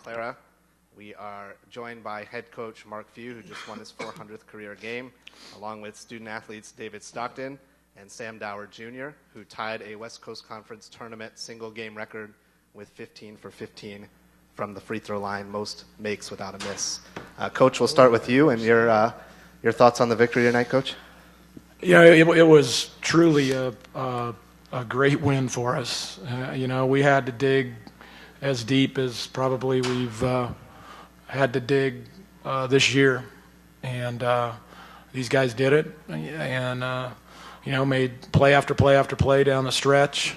Clara. We are joined by head coach Mark Few, who just won his 400th career game, along with student athletes David Stockton and Sam Dower Jr., who tied a West Coast Conference tournament single game record with 15 for 15 from the free throw line, most makes without a miss. Coach, we'll start with you and your thoughts on the victory tonight, Coach. Yeah, it was truly a great win for us. We had to dig as deep as probably we've had to dig this year, and these guys did it, and made play after play after play down the stretch,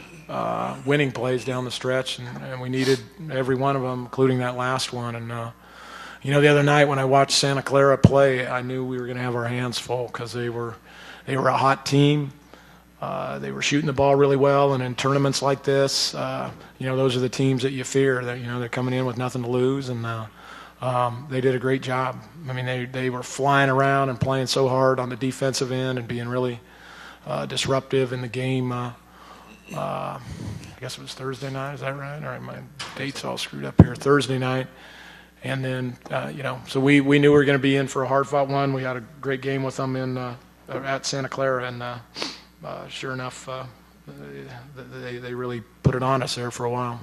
winning plays down the stretch, and we needed every one of them, including that last one. And the other night when I watched Santa Clara play, I knew we were going to have our hands full because they were a hot team. They were shooting the ball really well, and in tournaments like this, those are the teams that you fear. That they're coming in with nothing to lose, and they did a great job. I mean, they were flying around and playing so hard on the defensive end and being really disruptive in the game. I guess it was Thursday night. Is that right? All right, my date's all screwed up here. Thursday night. And then, so we knew we were going to be in for a hard-fought one. We had a great game with them at Santa Clara, and sure enough, they really put it on us there for a while.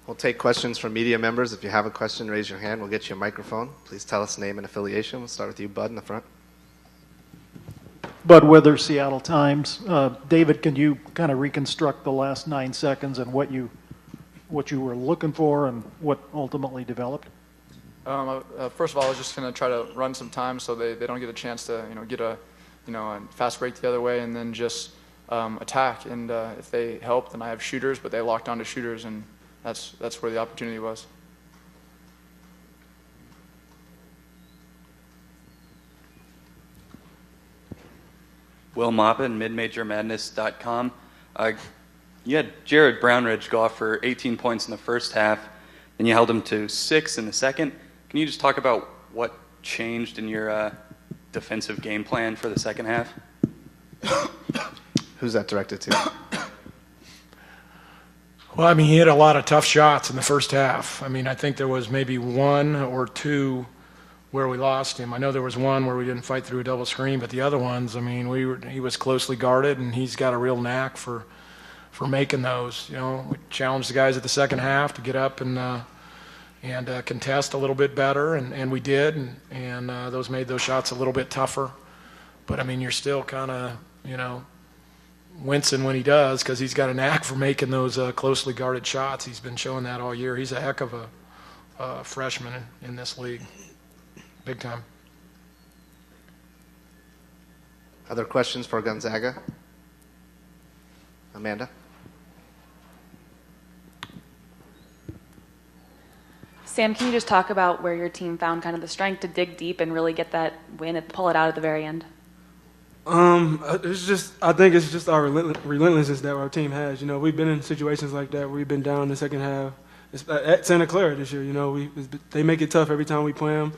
We'll take questions from media members. If you have a question, raise your hand. We'll get you a microphone. Please tell us name and affiliation. We'll start with you, Bud, in the front. Bud Withers, Seattle Times. David, can you kind of reconstruct the last 9 seconds and what you were looking for and what ultimately developed? First of all, I was just going to try to run some time so they don't get a chance to get a fast break the other way, and then just attack. And if they help, then I have shooters, but they locked onto shooters, and that's where the opportunity was. Will Maupin, midmajormadness.com. You had Jared Brownridge go off for 18 points in the first half, and you held him to 6 in the second. Can you just talk about what changed in your defensive game plan for the second half? Who's that directed to? Well, I mean, he hit a lot of tough shots in the first half. I mean, I think there was maybe one or two where we lost him. I know there was one where we didn't fight through a double screen, but the other ones, I mean, he was closely guarded, and he's got a real knack for making those. We challenged the guys at the second half to get up and contest a little bit better, and we did, and those made those shots a little bit tougher. But, I mean, you're still kind of, wincing when he does because he's got a knack for making those closely guarded shots. He's been showing that all year. He's a heck of a freshman in this league. Big time. Other questions for Gonzaga? Amanda? Sam, can you just talk about where your team found kind of the strength to dig deep and really get that win and pull it out at the very end? I think it's just our relentlessness that our team has. We've been in situations like that where we've been down in the second half. It's at Santa Clara this year, they make it tough every time we play them.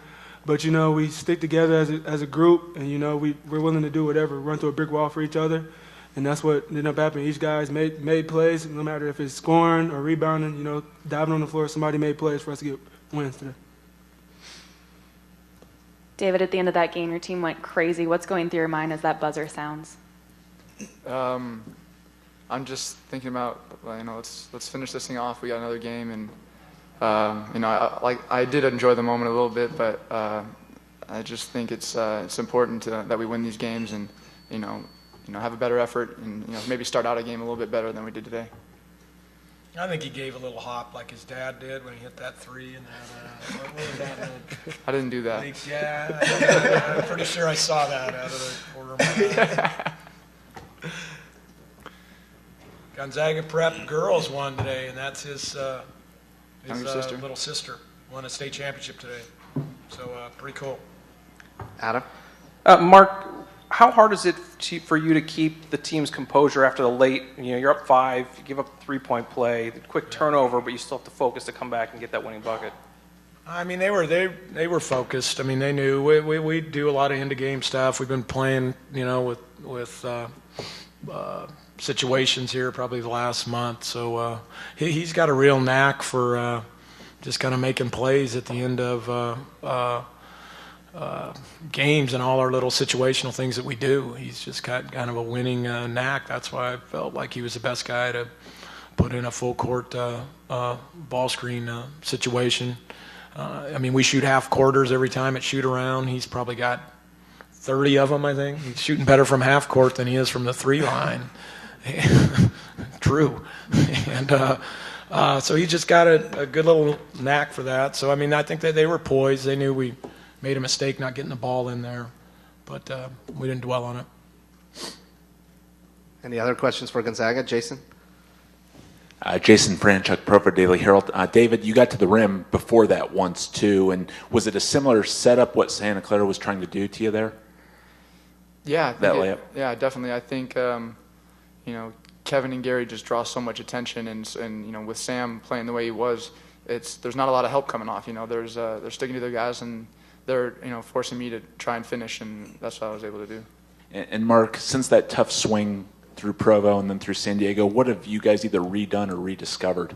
But, we stick together as a group, and, we're willing to do whatever, run through a brick wall for each other. And that's what ended up happening. Each guy's made plays, no matter if it's scoring or rebounding, diving on the floor. Somebody made plays for us to get wins today. David, at the end of that game, your team went crazy. What's going through your mind as that buzzer sounds? I'm just thinking about, let's finish this thing off. We got another game, and I did enjoy the moment a little bit, but I just think it's important that we win these games and have a better effort and maybe start out a game a little bit better than we did today. I think he gave a little hop like his dad did when he hit that three. I didn't do that. Yeah, I'm pretty sure I saw that out of the corner of my eye. Gonzaga Prep girls won today, and that's his sister. Little sister. Won a state championship today. So pretty cool. Adam? Mark, how hard is it for you to keep the team's composure after the late, you're up 5, you give up a 3-point play, the quick turnover, but you still have to focus to come back and get that winning bucket? I mean, they were focused. I mean, they knew we do a lot of end-of-game stuff. We've been playing, with situations here probably the last month. So he's got a real knack for just kind of making plays at the end of games and all our little situational things that we do. He's just got kind of a winning knack. That's why I felt like he was the best guy to put in a full court ball screen situation. I mean, we shoot half quarters every time at shoot around. He's probably got 30 of them, I think. He's shooting better from half court than he is from the 3 line. True. And so he just got a good little knack for that. So, I mean, I think that they were poised. They knew we made a mistake not getting the ball in there, but we didn't dwell on it. Any other questions for Gonzaga? Jason? Jason Franchuk, Pro for Daily Herald. David, you got to the rim before that once, too, and was it a similar setup, what Santa Clara was trying to do to you there? Yeah, that layup? Yeah, definitely. I think, Kevin and Gary just draw so much attention, and with Sam playing the way he was, there's not a lot of help coming off. They're sticking to their guys, and they're forcing me to try and finish, and that's what I was able to do. And Mark, since that tough swing through Provo and then through San Diego, what have you guys either redone or rediscovered?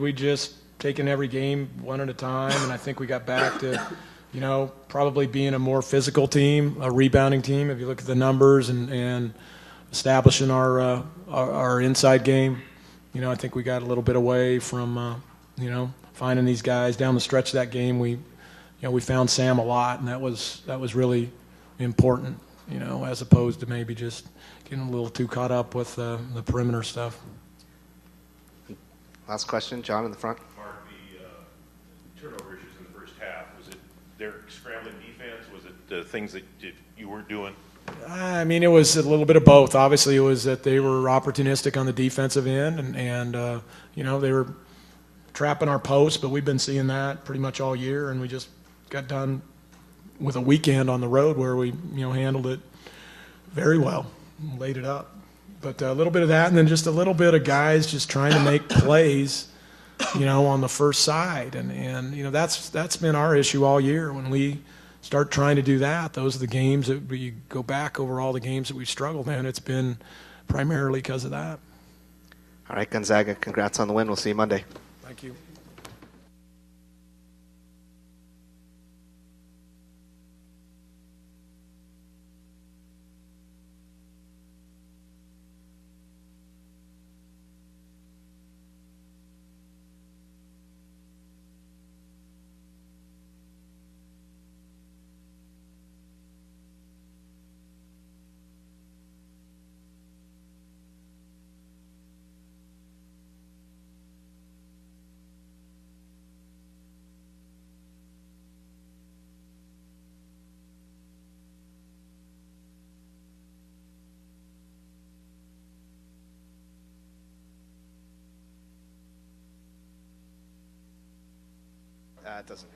We just taken every game one at a time, and I think we got back to, probably being a more physical team, a rebounding team. If you look at the numbers and establishing our inside game, I think we got a little bit away from, finding these guys down the stretch of that game. We found Sam a lot, and that was really important, as opposed to maybe just getting a little too caught up with the perimeter stuff. Last question, John in the front. Mark, the turnover issues in the first half, was it their scrambling defense? Was it the things that you weren't doing? I mean, it was a little bit of both. Obviously, it was that they were opportunistic on the defensive end, and they were trapping our posts, but we've been seeing that pretty much all year, and we just got done with a weekend on the road where we, handled it very well, laid it up. But a little bit of that, and then just a little bit of guys just trying to make plays, on the first side, and that's been our issue all year. When we start trying to do that, those are the games that we go back over all the games that we've struggled in. It's been primarily because of that. All right, Gonzaga, congrats on the win. We'll see you Monday. Thank you. It doesn't.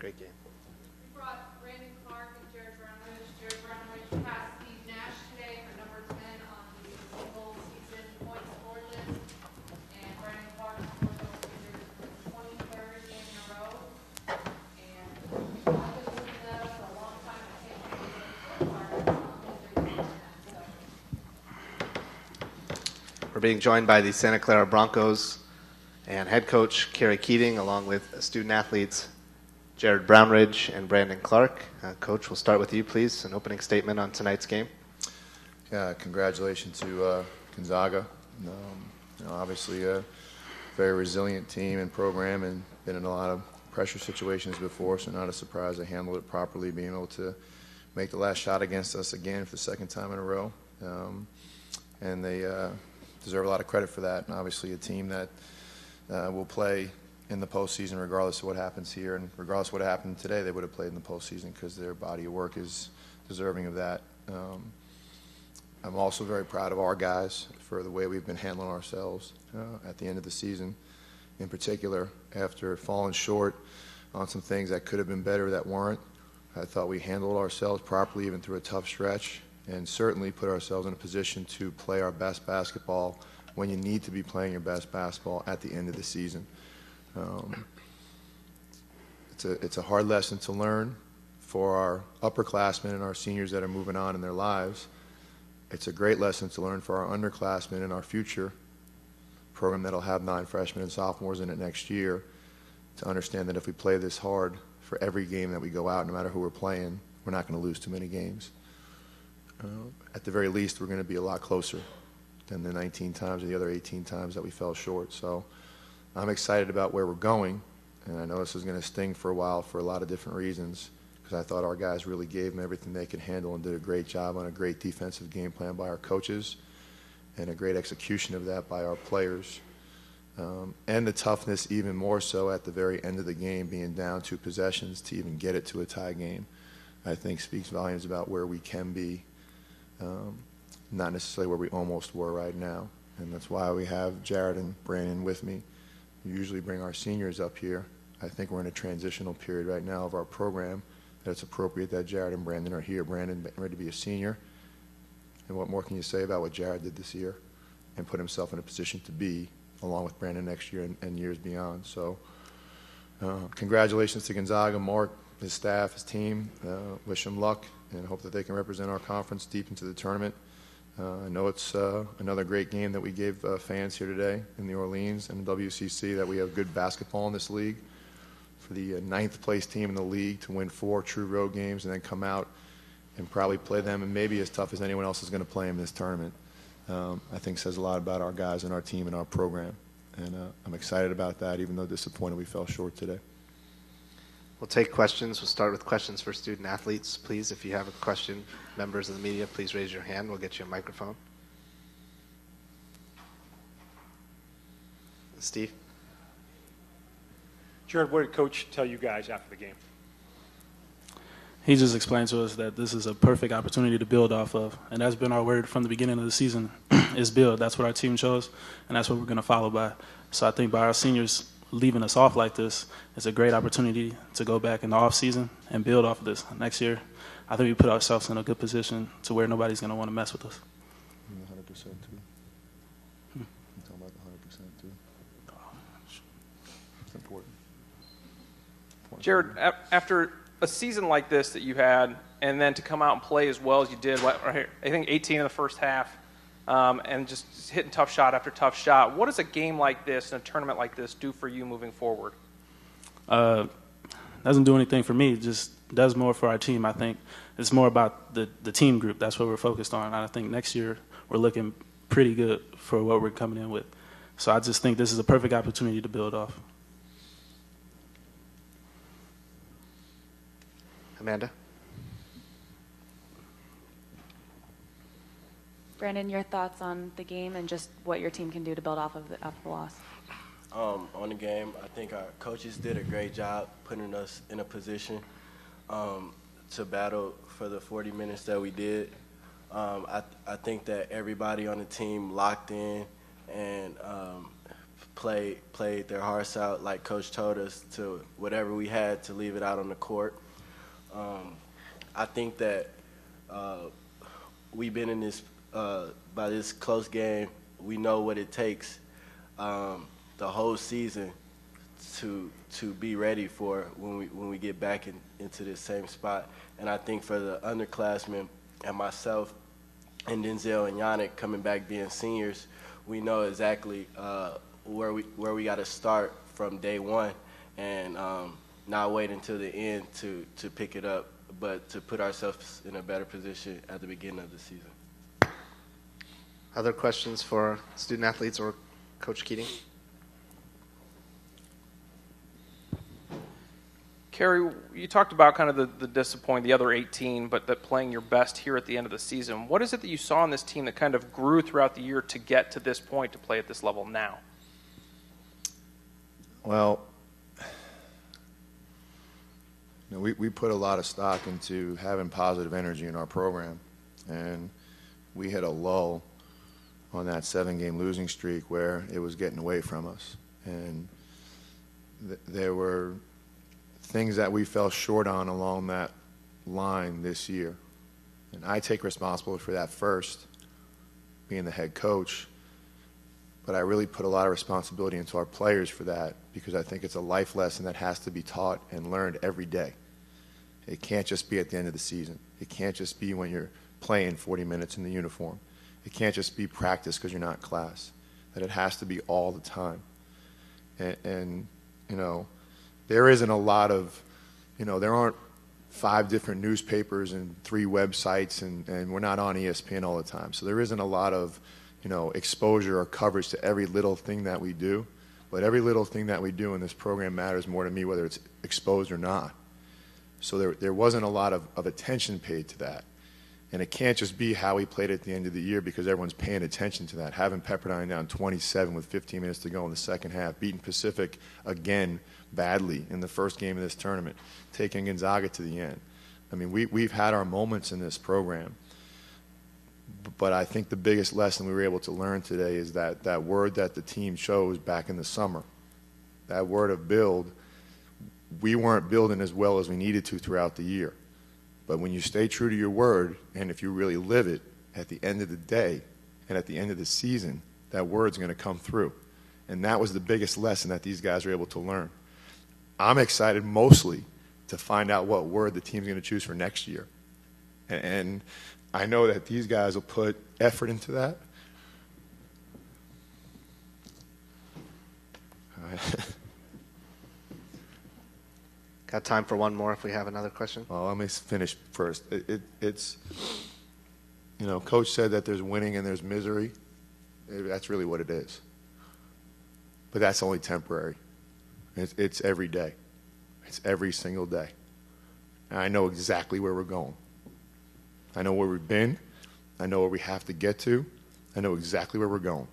Great game. We brought Brandon Clark and Jared Brownridge. Jared Brownridge passed Steve Nash today for number 10 on the single season points scored list. And Brandon Clark scored those figures for the 23rd game in a row. And I've been looking that up for a long time. I can't believe it. We're being joined by the Santa Clara Broncos and head coach Kerry Keating, along with student athletes Jared Brownridge and Brandon Clark. Coach, we'll start with you, please. An opening statement on tonight's game. Yeah, congratulations to Gonzaga. Obviously a very resilient team and program, and been in a lot of pressure situations before, so not a surprise they handled it properly, being able to make the last shot against us again for the second time in a row. And they deserve a lot of credit for that, and obviously a team that will play in the postseason regardless of what happens here, and regardless of what happened today, they would have played in the postseason because their body of work is deserving of that. I'm also very proud of our guys for the way we've been handling ourselves at the end of the season. In particular, after falling short on some things that could have been better that weren't, I thought we handled ourselves properly even through a tough stretch, and certainly put ourselves in a position to play our best basketball when you need to be playing your best basketball at the end of the season. It's a hard lesson to learn for our upperclassmen and our seniors that are moving on in their lives. It's a great lesson to learn for our underclassmen and our future program that'll have 9 freshmen and sophomores in it next year, to understand that if we play this hard for every game that we go out, no matter who we're playing, we're not going to lose too many games. At the very least, we're going to be a lot closer than the 19 times or the other 18 times that we fell short. So I'm excited about where we're going, and I know this is going to sting for a while for a lot of different reasons, because I thought our guys really gave them everything they could handle and did a great job on a great defensive game plan by our coaches and a great execution of that by our players. And the toughness even more so at the very end of the game, being down 2 possessions to even get it to a tie game, I think speaks volumes about where we can be, not necessarily where we almost were right now. And that's why we have Jared and Brandon with me. We usually bring our seniors up here. I think we're in a transitional period right now of our program that it's appropriate that Jared and Brandon are here. Brandon ready to be a senior. And what more can you say about what Jared did this year and put himself in a position to be, along with Brandon next year and years beyond. So congratulations to Gonzaga, Mark, his staff, his team. Wish them luck and hope that they can represent our conference deep into the tournament. I know it's another great game that we gave fans here today in New Orleans and the WCC, that we have good basketball in this league. For the 9th place team in the league to win 4 true road games and then come out and probably play them, and maybe as tough as anyone else is going to play in this tournament, I think says a lot about our guys and our team and our program. And I'm excited about that, even though disappointed we fell short today. We'll take questions. We'll start with questions for student athletes. Please, if you have a question, members of the media, please raise your hand. We'll get you a microphone. Steve? Jared, what did Coach tell you guys after the game? He just explained to us that this is a perfect opportunity to build off of, and that's been our word from the beginning of the season, is build. That's what our team chose, and that's what we're going to follow by. So I think by our seniors leaving us off like this, it's a great opportunity to go back in the off season and build off of this. Next year, I think we put ourselves in a good position to where nobody's going to want to mess with us. 100% too. I'm talking about the 100% too. It's important. Jared, after a season like this that you had, and then to come out and play as well as you did, I think 18 in the first half, and just hitting tough shot after tough shot, what does a game like this and a tournament like this do for you moving forward? Doesn't do anything for me. It just does more for our team. I think it's more about the team group. That's what we're focused on. And I think next year we're looking pretty good for what we're coming in with. So I just think this is a perfect opportunity to build off. Amanda? Brandon, your thoughts on the game and just what your team can do to build off of the loss? On the game, I think our coaches did a great job putting us in a position to battle for the 40 minutes that we did. I think that everybody on the team locked in and played their hearts out like Coach told us to whatever we had to leave it out on the court. I think that we've been in this by this close game. We know what it takes the whole season to be ready for when we get back into this same spot. And I think for the underclassmen and myself and Denzel and Yannick coming back being seniors, we know exactly where we got to start from day one, and not wait until the end to pick it up, but to put ourselves in a better position at the beginning of the season. Other questions for student athletes or Coach Keating? Kerry, you talked about kind of the disappoint, the other 18, but that playing your best here at the end of the season. What is it that you saw in this team that kind of grew throughout the year to get to this point to play at this level now? Well, we put a lot of stock into having positive energy in our program, and we hit a lull on that 7-game losing streak where it was getting away from us. And there were things that we fell short on along that line this year. And I take responsibility for that first, being the head coach. But I really put a lot of responsibility into our players for that, because I think it's a life lesson that has to be taught and learned every day. It can't just be at the end of the season. It can't just be when you're playing 40 minutes in the uniform. It can't just be practice because you're not in class. That it has to be all the time. And you know, there isn't a lot of, there aren't 5 different newspapers and 3 websites, and we're not on ESPN all the time. So there isn't a lot of, exposure or coverage to every little thing that we do. But every little thing that we do in this program matters more to me, whether it's exposed or not. So there wasn't a lot of attention paid to that. And it can't just be how we played at the end of the year, because everyone's paying attention to that. Having Pepperdine down 27 with 15 minutes to go in the second half, beating Pacific again badly in the first game of this tournament, taking Gonzaga to the end. I mean, we've had our moments in this program. But I think the biggest lesson we were able to learn today is that word that the team chose back in the summer, that word of build, we weren't building as well as we needed to throughout the year. But when you stay true to your word, and if you really live it, at the end of the day and at the end of the season, that word's going to come through. And that was the biggest lesson that these guys were able to learn. I'm excited mostly to find out what word the team's going to choose for next year. And I know that these guys will put effort into that. Got time for one more if we have another question? Well, let me finish first. It's, Coach said that there's winning and there's misery. That's really what it is. But that's only temporary. It's every day. It's every single day. And I know exactly where we're going. I know where we've been. I know where we have to get to. I know exactly where we're going.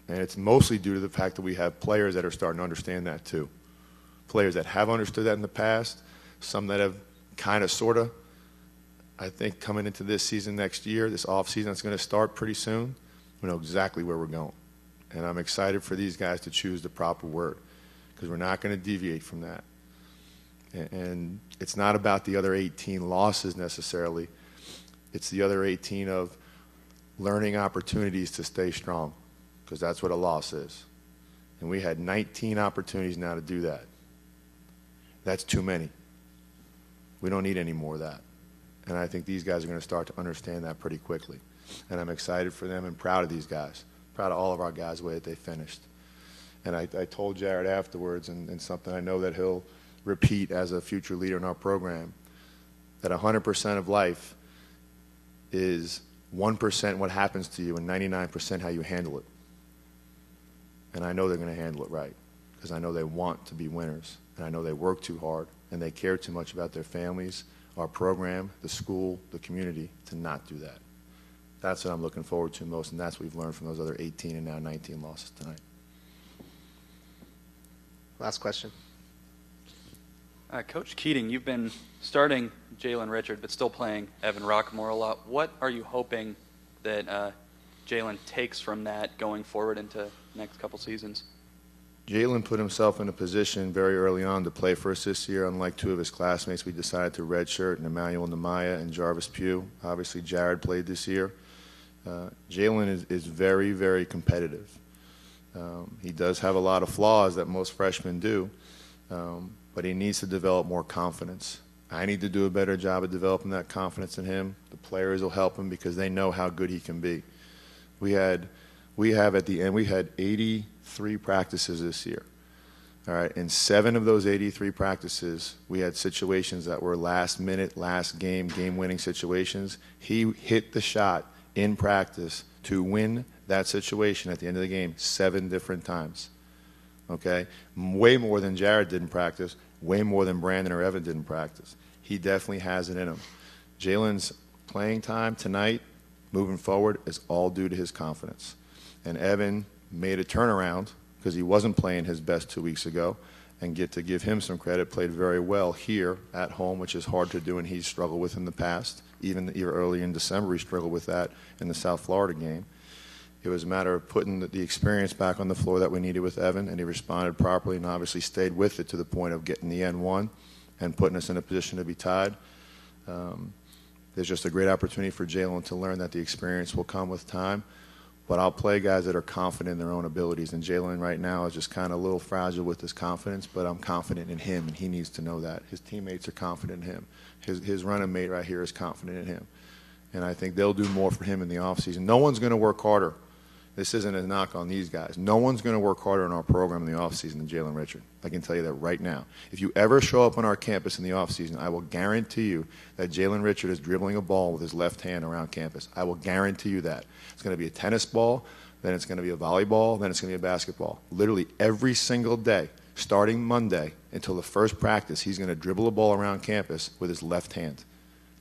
And it's mostly due to the fact that we have players that are starting to understand that too. Players that have understood that in the past, some that have kind of, sort of. I think coming into this season next year, this off season that's going to start pretty soon, we know exactly where we're going. And I'm excited for these guys to choose the proper word, because we're not going to deviate from that. And it's not about the other 18 losses necessarily. It's the other 18 of learning opportunities to stay strong, because that's what a loss is. And we had 19 opportunities now to do that. That's too many. We don't need any more of that. And I think these guys are going to start to understand that pretty quickly. And I'm excited for them and proud of these guys, proud of all of our guys, the way that they finished. And I told Jared afterwards, and something I know that he'll repeat as a future leader in our program, that 100% of life is 1% what happens to you and 99% how you handle it. And I know they're going to handle it right, because I know they want to be winners. And I know they work too hard, and they care too much about their families, our program, the school, the community, to not do that. That's what I'm looking forward to most, and that's what we've learned from those other 18 and now 19 losses tonight. Last question. Coach Keating, you've been starting Jalen Richard, but still playing Evan Rockmore a lot. What are you hoping that Jalen takes from that going forward into the next couple seasons? Jalen put himself in a position very early on to play for us this year. Unlike two of his classmates, we decided to redshirt, and Emmanuel Namaya and Jarvis Pugh. Obviously, Jared played this year. Jalen is very, very competitive. He does have a lot of flaws that most freshmen do, but he needs to develop more confidence. I need to do a better job of developing that confidence in him. The players will help him because they know how good he can be. We had 83 practices this year. All right, in 7 of those 83 practices, we had situations that were last minute, last game-winning situations. He hit the shot in practice to win that situation at the end of the game 7 different times. Okay, way more than Jared did in practice, way more than Brandon or Evan did in practice. He definitely has it in him. Jalen's playing time tonight, moving forward, is all due to his confidence. And Evan made a turnaround because he wasn't playing his best 2 weeks ago, and get to give him some credit, played very well here at home, which is hard to do and he's struggled with in the past. Even early in December, he struggled with that in the South Florida game. It was a matter of putting the experience back on the floor that we needed with Evan, and he responded properly and obviously stayed with it to the point of getting the N1 and putting us in a position to be tied. There's just a great opportunity for Jalen to learn that the experience will come with time. But I'll play guys that are confident in their own abilities. And Jalen right now is just kind of a little fragile with his confidence, but I'm confident in him, and he needs to know that. His teammates are confident in him. His running mate right here is confident in him. And I think they'll do more for him in the offseason. No one's going to work harder. This isn't a knock on these guys. No one's going to work harder in our program in the offseason than Jalen Richard. I can tell you that right now. If you ever show up on our campus in the offseason, I will guarantee you that Jalen Richard is dribbling a ball with his left hand around campus. I will guarantee you that. It's going to be a tennis ball, then it's going to be a volleyball, then it's going to be a basketball. Literally every single day, starting Monday until the first practice, he's going to dribble a ball around campus with his left hand.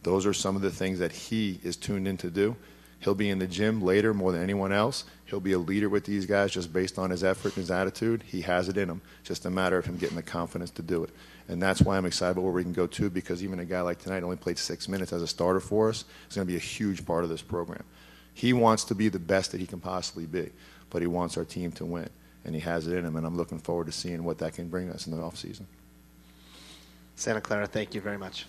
Those are some of the things that he is tuned in to do. He'll be in the gym later more than anyone else. He'll be a leader with these guys just based on his effort and his attitude. He has it in him. Just a matter of him getting the confidence to do it. And that's why I'm excited about where we can go to, because even a guy like tonight only played 6 minutes as a starter for us. It's going to be a huge part of this program. He wants to be the best that he can possibly be, but he wants our team to win. And he has it in him, and I'm looking forward to seeing what that can bring us in the offseason. Santa Clara, thank you very much.